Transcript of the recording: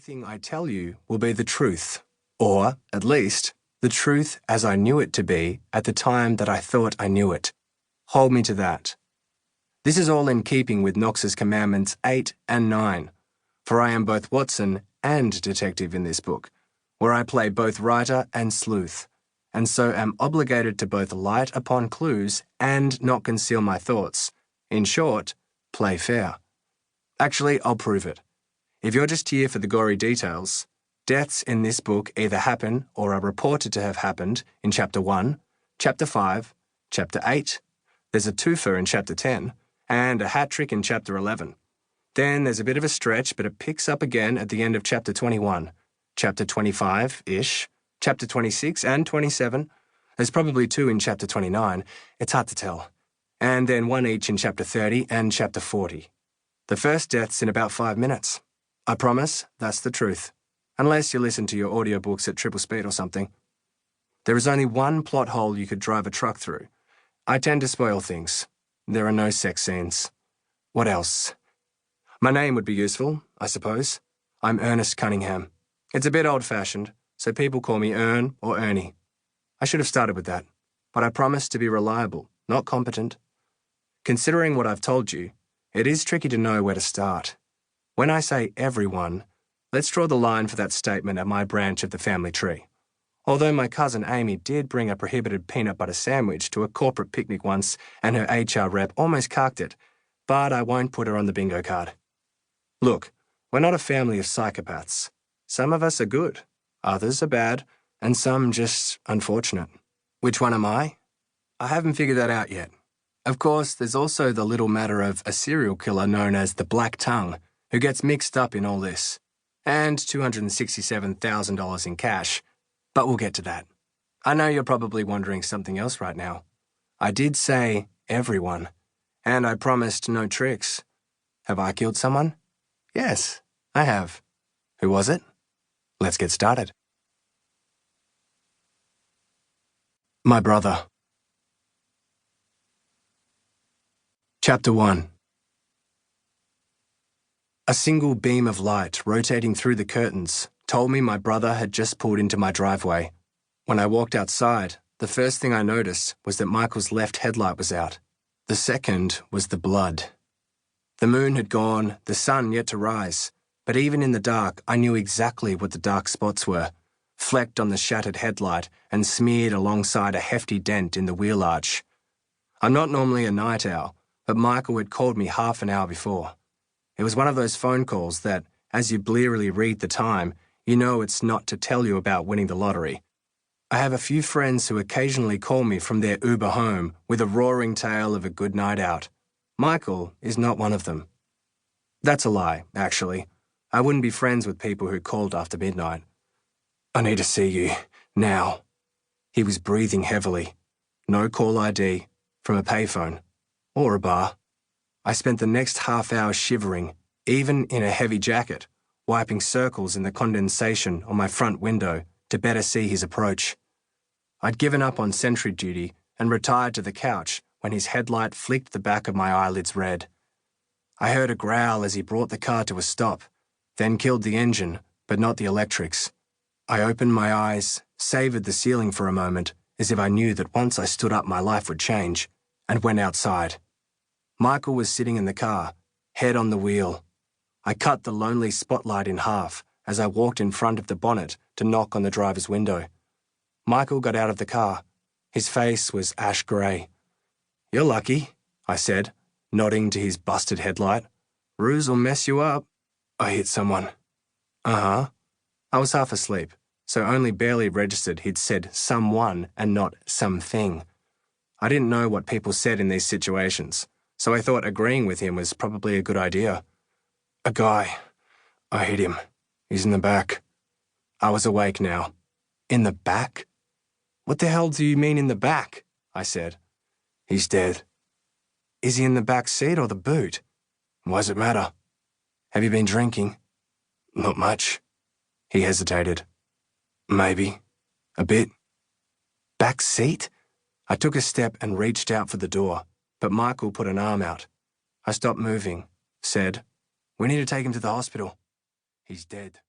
Everything I tell you will be the truth, or, at least, the truth as I knew it to be at the time that I thought I knew it. Hold me to that. This is all in keeping with Knox's Commandments 8 and 9, for I am both Watson and detective in this book, where I play both writer and sleuth, and so am obligated to both light upon clues and not conceal my thoughts. In short, play fair. Actually, I'll prove it. If you're just here for the gory details, deaths in this book either happen or are reported to have happened in Chapter 1, Chapter 5, Chapter 8, there's a twofer in Chapter 10, and a hat trick in Chapter 11. Then there's a bit of a stretch, but it picks up again at the end of Chapter 21, Chapter 25-ish, Chapter 26 and 27. There's probably 2 in Chapter 29. It's hard to tell. And then 1 each in Chapter 30 and Chapter 40. The first death's in about 5 minutes. I promise that's the truth, unless you listen to your audiobooks at triple speed or something. There is only one plot hole you could drive a truck through. I tend to spoil things. There are no sex scenes. What else? My name would be useful, I suppose. I'm Ernest Cunningham. It's a bit old-fashioned, so people call me Ern or Ernie. I should have started with that, but I promise to be reliable, not competent. Considering what I've told you, it is tricky to know where to start. When I say everyone, let's draw the line for that statement at my branch of the family tree. Although my cousin Amy did bring a prohibited peanut butter sandwich to a corporate picnic once and her HR rep almost carked it, but I won't put her on the bingo card. Look, we're not a family of psychopaths. Some of us are good, others are bad, and some just unfortunate. Which one am I? I haven't figured that out yet. Of course, there's also the little matter of a serial killer known as the Black Tongue, who gets mixed up in all this, and $267,000 in cash, but we'll get to that. I know you're probably wondering something else right now. I did say everyone, and I promised no tricks. Have I killed someone? Yes, I have. Who was it? Let's get started. My brother. Chapter 1. A single beam of light rotating through the curtains told me my brother had just pulled into my driveway. When I walked outside, the first thing I noticed was that Michael's left headlight was out. The second was the blood. The moon had gone, the sun yet to rise, but even in the dark I knew exactly what the dark spots were, flecked on the shattered headlight and smeared alongside a hefty dent in the wheel arch. I'm not normally a night owl, but Michael had called me half an hour before. It was one of those phone calls that, as you blearily read the time, you know it's not to tell you about winning the lottery. I have a few friends who occasionally call me from their Uber home with a roaring tale of a good night out. Michael is not one of them. That's a lie, actually. I wouldn't be friends with people who called after midnight. I need to see you, now. He was breathing heavily. No call ID, from a payphone, or a bar. I spent the next half hour shivering, even in a heavy jacket, wiping circles in the condensation on my front window to better see his approach. I'd given up on sentry duty and retired to the couch when his headlight flicked the back of my eyelids red. I heard a growl as he brought the car to a stop, then killed the engine, but not the electrics. I opened my eyes, savored the ceiling for a moment, as if I knew that once I stood up my life would change, and went outside. Michael was sitting in the car, head on the wheel. I cut the lonely spotlight in half as I walked in front of the bonnet to knock on the driver's window. Michael got out of the car. His face was ash grey. "You're lucky," I said, nodding to his busted headlight. "Ruse'll mess you up." "I hit someone." "Uh-huh." I was half asleep, so only barely registered he'd said someone and not something. I didn't know what people said in these situations, so I thought agreeing with him was probably a good idea. "A guy. I hit him. He's in the back." I was awake now. In the back? "What the hell do you mean in the back?" I said. "He's dead." "Is he in the back seat or the boot?" "Why does it matter?" "Have you been drinking?" "Not much." He hesitated. "Maybe. A bit." "Back seat?" I took a step and reached out for the door, but Michael put an arm out. I stopped moving, said, "We need to take him to the hospital. He's dead."